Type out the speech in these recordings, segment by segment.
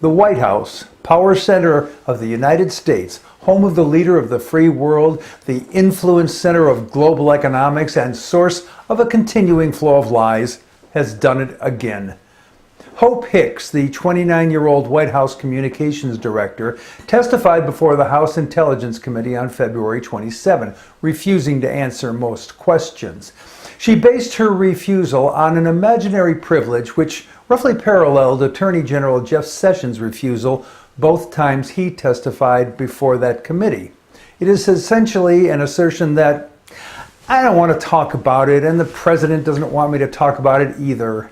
The White House, power center of the United States, home of the leader of the free world, the influence center of global economics, and source of a continuing flow of lies, has done it again. Hope Hicks, the 29-year-old White House communications director, testified before the House Intelligence Committee on February 27, refusing to answer most questions. She based her refusal on an imaginary privilege which roughly paralleled Attorney General Jeff Sessions' refusal both times he testified before that committee. It is essentially an assertion that I don't want to talk about it and the president doesn't want me to talk about it either.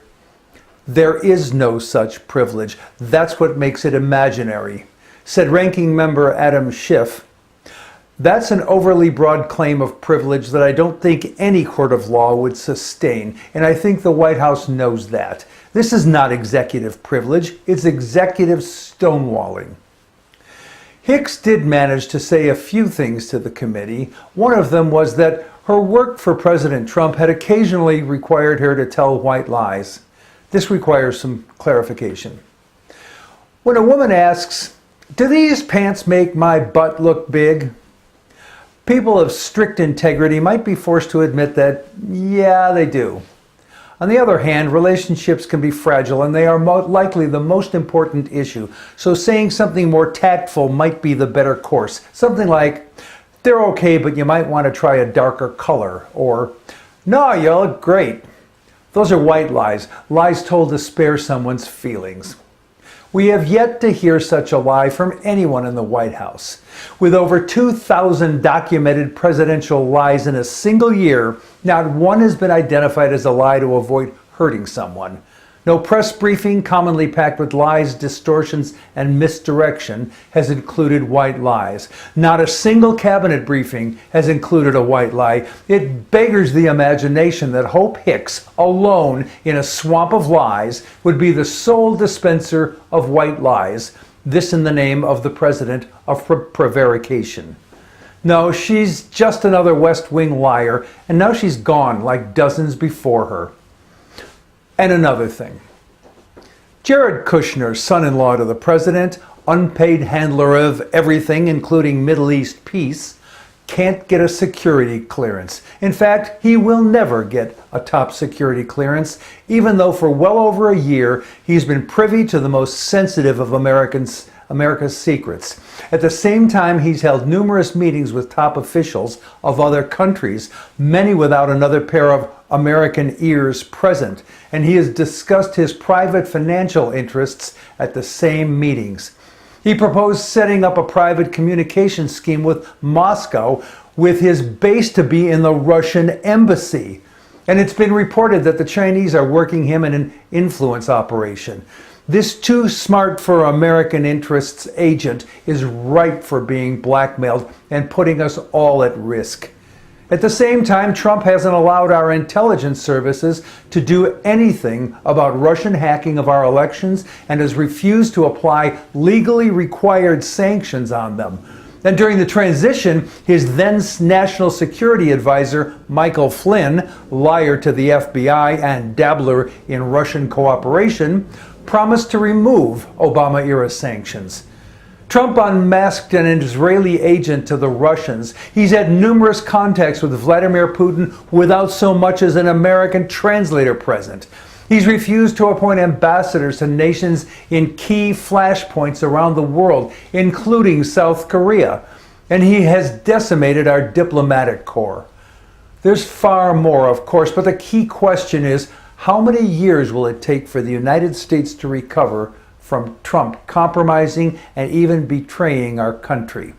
There is no such privilege. That's what makes it imaginary, said Ranking Member Adam Schiff. That's an overly broad claim of privilege that I don't think any court of law would sustain, and I think the White House knows that. This is not executive privilege, it's executive stonewalling. Hicks did manage to say a few things to the committee. One of them was that her work for President Trump had occasionally required her to tell white lies. This requires some clarification. When a woman asks, "Do these pants make my butt look big?" people of strict integrity might be forced to admit that, yeah, they do. On the other hand, relationships can be fragile and they are likely the most important issue. So saying something more tactful might be the better course. Something like, "They're okay, but you might want to try a darker color," or, "No, you look great." Those are white lies, lies told to spare someone's feelings. We have yet to hear such a lie from anyone in the White House. With over 2,000 documented presidential lies in a single year, not one has been identified as a lie to avoid hurting someone. No press briefing, commonly packed with lies, distortions, and misdirection, has included white lies. Not a single cabinet briefing has included a white lie. It beggars the imagination that Hope Hicks, alone in a swamp of lies, would be the sole dispenser of white lies, this in the name of the president of prevarication. No, she's just another West Wing liar, and now she's gone like dozens before her. And another thing. Jared Kushner, son-in-law to the president, unpaid handler of everything, including Middle East peace, can't get a security clearance. In fact, he will never get a top security clearance, even though for well over a year he's been privy to the most sensitive of America's secrets. At the same time, he's held numerous meetings with top officials of other countries, many without another pair of American ears present, and he has discussed his private financial interests at the same meetings. He proposed setting up a private communication scheme with Moscow, with his base to be in the Russian embassy. And it's been reported that the Chinese are working him in an influence operation. This too smart for American interests agent is ripe for being blackmailed and putting us all at risk. At the same time, Trump hasn't allowed our intelligence services to do anything about Russian hacking of our elections and has refused to apply legally required sanctions on them. And during the transition, his then National Security Advisor, Michael Flynn, liar to the FBI and dabbler in Russian cooperation, promised to remove Obama-era sanctions. Trump unmasked an Israeli agent to the Russians. He's had numerous contacts with Vladimir Putin without so much as an American translator present. He's refused to appoint ambassadors to nations in key flashpoints around the world, including South Korea. And he has decimated our diplomatic corps. There's far more, of course, but the key question is, how many years will it take for the United States to recover from Trump compromising and even betraying our country?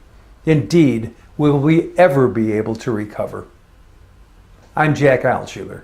Indeed, will we ever be able to recover? I'm Jack Altshuler.